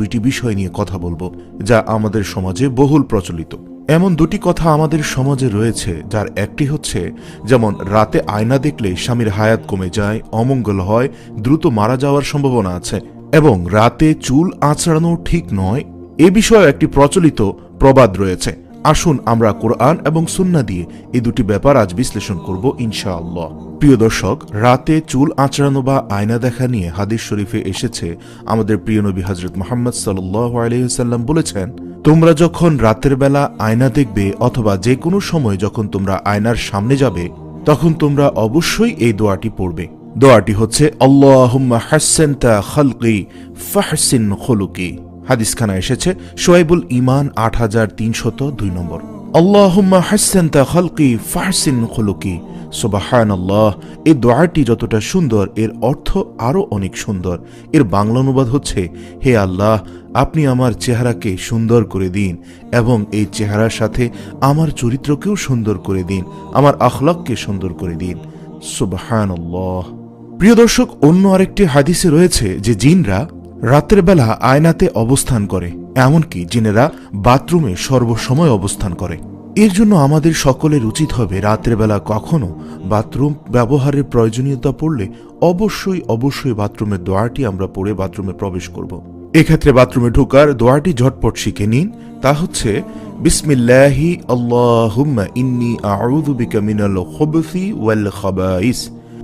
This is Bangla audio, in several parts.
দুইটি বিষয় নিয়ে কথা বলবো যা আমাদের সমাজে বহুল প্রচলিত। এমন দুটি কথা আমাদের সমাজে রয়েছে, যার একটি হচ্ছে যেমন রাতে আয়না দেখলে স্বামীর হায়াত কমে যায়, অমঙ্গল হয়, দ্রুত মারা যাওয়ার সম্ভাবনা আছে, এবং রাতে চুল আঁচড়ানো ঠিক নয় এ বিষয়ে একটি প্রচলিত প্রবাদ রয়েছে। আসুন আমরা কোরআন এবং সুন্নাহ দিয়ে এই দুটি ব্যাপার আজ বিশ্লেষণ করব ইনশাআল্লাহ। প্রিয় দর্শক, রাতে চুল আঁচড়ানো বা আয়না দেখা নিয়ে হাদিস শরীফে এসেছে, আমাদের প্রিয় নবী হযরত মুহাম্মদ সাল্লাল্লাহু আলাইহি ওয়াসাল্লাম বলেছেন, তোমরা যখন রাতের বেলা আয়না দেখবে অথবা যে কোনো সময় যখন তোমরা আয়নার সামনে যাবে, তখন তোমরা অবশ্যই এই দোয়াটি পড়বে। দোয়াটি হচ্ছে আল্লাহুম্মা হাসসানতা খালকি ফাহসিন খুলুকি। হাদিসখানা এসেছে শুআইবুল ঈমান 8302 নম্বর। আল্লাহুম্মা হাসসানতা খালকি ফাহসিন খুলুকি। সুবহানাল্লাহ। এই দোয়াটি যতটা সুন্দর, এর অর্থ আরো অনেক সুন্দর। এর বাংলা অনুবাদ হচ্ছে, হে আল্লাহ, আপনি আমার চেহারাকে সুন্দর করে দিন এবং এই চেহারার সাথে আমার চরিত্রকেও সুন্দর করে দিন, আমার আখলাককে সুন্দর করে দিন। সুবহানাল্লাহ। প্রিয় দর্শক, অন্য আরেকটি হাদিসে রয়েছে যে জিনরা রাতের বেলা আয়নাতে অবস্থান করে, এমনকি জিনেরা বাথরুমে সর্বসময় অবস্থান করে। এর জন্য আমাদের সকলের উচিত হবে রাতের বেলা কখনো বাথরুম ব্যবহারের প্রয়োজনীয়তা পড়লে অবশ্যই বাথরুমের দোয়াটি আমরা পড়ে বাথরুমে প্রবেশ করব। এক্ষেত্রে বাথরুমে ঢোকার দোয়াটি ঝটপট শিখে নিন। তা হচ্ছে বিসমিল্লাহি আল্লাহুম্মা ইন্নী আউযু বিকা মিনাল খুবুসি ওয়াল খাবাইস।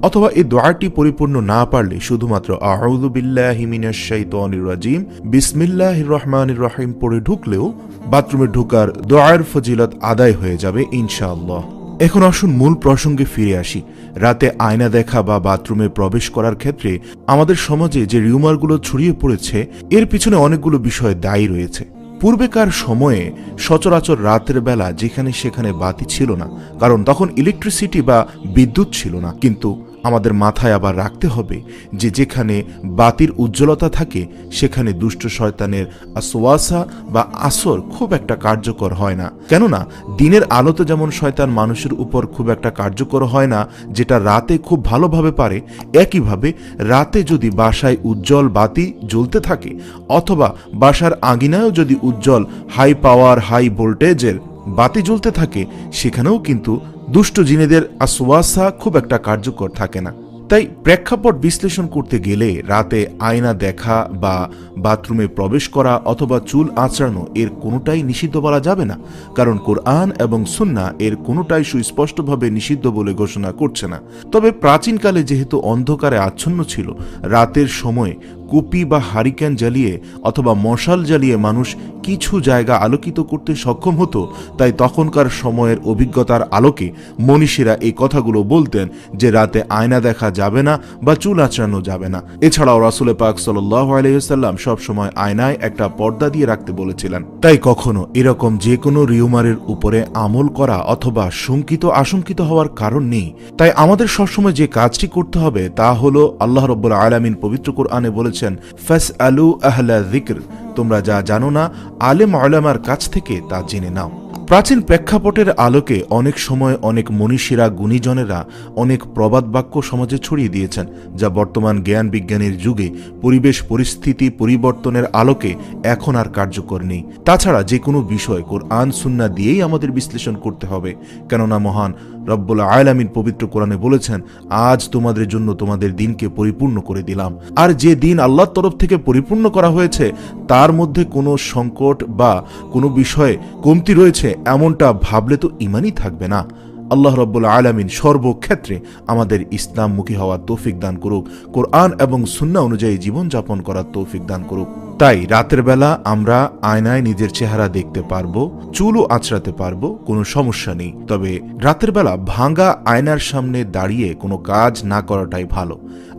অথবা এই দোয়াটি পরিপূর্ণ না পারলে শুধুমাত্র আউযু বিল্লাহি মিনাশ শাইতানির রাজিম বিসমিল্লাহির রহমানির রহিম পড়ে ঢুকলেও বাথরুমে ঢোকার দোয়ার ফজিলত আদায় হয়ে যাবে ইনশাআল্লাহ। এখন আসুন মূল প্রসঙ্গে ফিরে আসি। রাতে আয়না দেখা বা বাথরুমে প্রবেশ করার ক্ষেত্রে আমাদের সমাজে যে রিউমারগুলো ছড়িয়ে পড়েছে, এর পিছনে অনেকগুলো বিষয় দায়ী রয়েছে। পূর্বেকার সময়ে সচরাচর রাতের বেলা যেখানে সেখানে বাতি ছিল না, কারণ তখন ইলেকট্রিসিটি বা বিদ্যুৎ ছিল না। কিন্তু আমাদের মাথায় আবার রাখতে হবে যে যেখানে বাতির উজ্জ্বলতা থাকে সেখানে দুষ্ট শয়তানের আসওয়াসা বা আসর খুব একটা কার্যকর হয় না। কেননা দিনের আলোতে যেমন শয়তান মানুষের উপর খুব একটা কার্যকর হয় না, যেটা রাতে খুব ভালোভাবে পারে, একইভাবে রাতে যদি বাসায় উজ্জ্বল বাতি জ্বলতে থাকে অথবা বাসার আঙিনায়ও যদি উজ্জ্বল হাই পাওয়ার হাই ভোল্টেজের বাতি জ্বলতে থাকে, সেখানেও কিন্তু দুষ্ট জিনেদের আসওয়াসা খুব একটা কার্যকর থাকে না। তাই প্রেক্ষাপট বিশ্লেষণ করতে গেলে রাতে আয়না দেখা বা বাথরুমে প্রবেশ করা অথবা চুল আঁচড়ানো এর কোনোটাই নিষিদ্ধ বলা যাবে না, কারণ কোরআন এবং সুন্নাহ এর কোনোটাই সুস্পষ্টভাবে নিষিদ্ধ বলে ঘোষণা করছে না। তবে প্রাচীনকালে যেহেতু অন্ধকারে আচ্ছন্ন ছিল, রাতের সময় কুপি বা হারিকেন জ্বালিয়ে অথবা মশাল জ্বালিয়ে মানুষ কিছু জায়গা আলোকিত করতে সক্ষম হতো, তাই তখনকার সময়ের অভিজ্ঞতার আলোকে মনীষীরা এই কথাগুলো বলতেন যে রাতে আয়না দেখা যাবে না বা চুল আঁচড়ানো যাবে না। এছাড়াও রাসূল পাক সাল্লাল্লাহু আলাইহি ওয়াসাল্লাম সবসময় আয়নায় একটা পর্দা দিয়ে রাখতে বলেছিলেন। তাই কখনো এরকম যে কোনো রিউমারের উপরে আমল করা অথবা আশঙ্কিত হওয়ার কারণ নেই। তাই আমাদের সবসময় যে কাজটি করতে হবে তা হলো, আল্লাহ রাব্বুল আলামিন পবিত্র কোরআনে বলেছেন, ফাসআলু আহলা যিকর, তোমরা যা জানো না আলেম উলামার কাছ থেকে তা জেনে নাও। প্রাচীন প্রেক্ষাপটের আলোকে অনেক সময় অনেক মনীষীরা গুণীজনেরা অনেক প্রবাদ বাক্য সমাজে ছড়িয়ে দিয়েছেন, যা বর্তমান জ্ঞান বিজ্ঞানের যুগে পরিবেশ পরিস্থিতি পরিবর্তনের আলোকে এখন আর কার্যকর নেই। তাছাড়া যে কোনো বিষয় কোরআন সুন্নাহ দিয়েই আমাদের বিশ্লেষণ করতে হবে, কেননা মহান রব্বুল আলামিন পবিত্র কোরআনে বলেছেন, আজ তোমাদের জন্য তোমাদের দিনকে পরিপূর্ণ করে দিলাম। আর যে দিন আল্লাহর তরফ থেকে পরিপূর্ণ করা হয়েছে তার মধ্যে কোনো সংকট বা কোনো বিষয়ে কমতি রয়েছে এমনটা ভাবলে তো ঈমানই থাকবে না। আল্লাহ রাব্বুল আলামিন সর্বক্ষেত্রে আমাদের ইসলামমুখী হওয়ার তৌফিক দান করুক, কোরআন এবং সুন্নাহ অনুযায়ী জীবনযাপন করার তৌফিক দান করুক। তাই রাতের বেলা আমরা আয়নায় নিজের চেহারা দেখতে পারবো, চুলও আঁচড়াতে পারবো, কোনো সমস্যা নেই। তবে রাতের বেলা ভাঙা আয়নার সামনে দাঁড়িয়ে কোনো কাজ না করাটাই ভালো।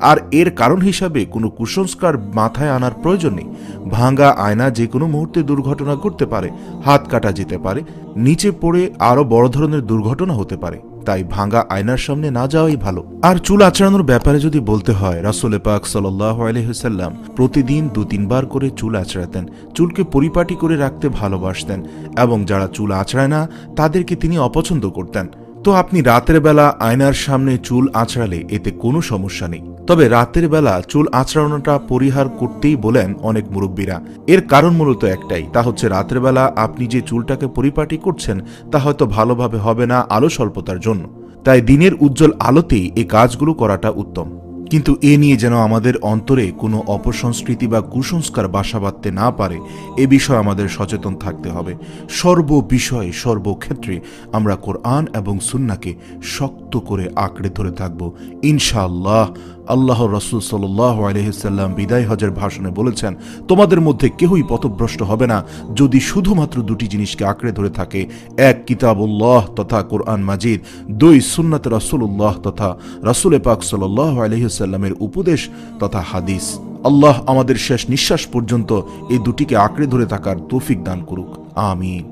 আর এর কারণ হিসাবে কোনো কুসংস্কার মাথায় আনার প্রয়োজন নেই। ভাঙা আয়না যে কোনো মুহূর্তে দুর্ঘটনা ঘটতে পারে, হাত কাটা যেতে পারে, নিচে পড়ে আরো বড় ধরনের দুর্ঘটনা হতে পারে। তাই ভাঙা আয়নার সামনে না যাওয়াই ভালো। আর চুল আঁচড়ানোর ব্যাপারে যদি বলতে হয়, রাসূল পাক সাল্লাল্লাহু আলাইহি ওয়াসাল্লাম প্রতিদিন 2-3 বার করে চুল আঁচড়াতেন, চুলকে পরিপাটি করে রাখতে ভালোবাসতেন এবং যারা চুল আঁচড়ায় না তাদেরকে তিনি অপছন্দ করতেন। তো আপনি রাতের বেলা আয়নার সামনে চুল আঁচড়ালে এতে কোনো সমস্যা নেই। তবে রাতের বেলা চুল আঁচড়ানোটা পরিহার করতেই বলেন অনেক মুরব্বীরা। এর কারণ মূলত একটাই, তা হচ্ছে রাতের বেলা আপনি যে চুলটাকে পরিপাটি করছেন তা হয়তো ভালোভাবে হবে না আলো স্বল্পতার জন্য। তাই দিনের উজ্জ্বল আলোতেই এই কাজগুলো করাটা উত্তম। কিন্তু এ নিয়ে যেন আমাদের অন্তরে কোনো অপসংস্কৃতি বা কুসংস্কার বাসা বাঁধতে না পারে, এ বিষয়ে আমাদের সচেতন থাকতে হবে। সর্ববিষয়ে সর্বক্ষেত্রে আমরা কোরআন এবং সুন্নাহকে শক্ত করে আঁকড়ে ধরে থাকব ইনশাআল্লাহ। আল্লাহ রাসূল সাল্লাল্লাহু আলাইহি ওয়াসাল্লাম বিদায় হজের ভাষণে বলেছেন, তোমাদের মধ্যে কেউই পথভ্রষ্ট হবে না যদি শুধুমাত্র দুটি জিনিসকে আঁকড়ে ধরে থাকে, এক কিতাবুল্লাহ তথা কোরআন মাজিদ, দুই সুন্নাত রাসূলুল্লাহ তথা রাসূল পাক সাল্লাল্লাহু আলাইহি ওয়াসাল্লামের উপদেশ তথা হাদিস। আল্লাহ আমাদের শেষ নিঃশ্বাস পর্যন্ত এই দুটিকে আঁকড়ে ধরে থাকার তৌফিক দান করুক, আমিন।